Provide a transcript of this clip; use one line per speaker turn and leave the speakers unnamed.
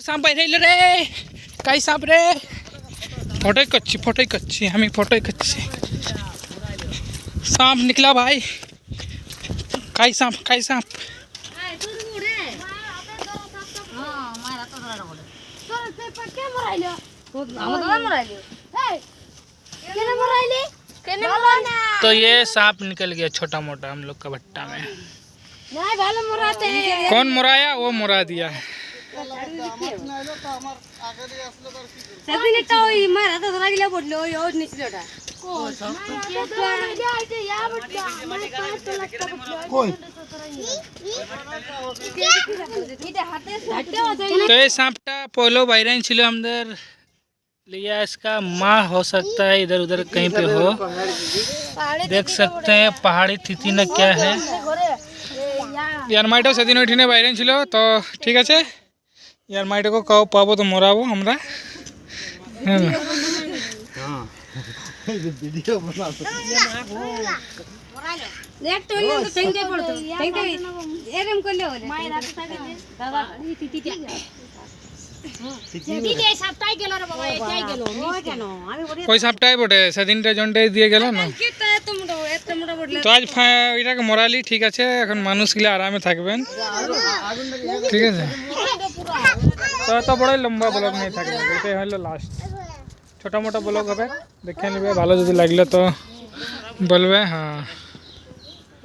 सांप বাইরে রে কাই सांप রে फोटो कच्ची हमें फोटो कच्ची सांप निकला भाई काई सांप तो ये सांप निकल गया छोटा मोटा हम लोग का भट्टा में। कौन मुराया वो मुरा दिया है। तो ये सांपटा पोलो বাইরেন ছিল আমাদের लिया इसका माँ हो सकता है इधर उधर कहीं पे हो। देख सकते हैं पहाड़ी तिथि न क्या है यार माइटो সেদিন ওইখানে বাইরেন ছিল তো ঠিক আছে यार माइटो को कहो पाबो तो मोराबो हमरा वीडियो बना एक तो तो टेंगे पड़तो टेंगे एरम करले होले माय रात থাকে দাদা তিতিটা তিতিটা সাপটাই গেল রে বাবা এটাই গেল ওই কেন আমি বলি কই সাপটাই বটে সেদিনটা জনটাই দিয়ে গেল না কিটা এত মোটা বটলে তো আজ এটাকে মোরালি ঠিক আছে এখন মানুষগুলো আরামে থাকবেন ঠিক আছে তো এত বড় লম্বা ব্লগ नहीं থাকবে এটাই হলো লাস্ট छोटा मोटा ब्लॉग है देखे नहीं भालो जो लगले तो बोलबे हाँ।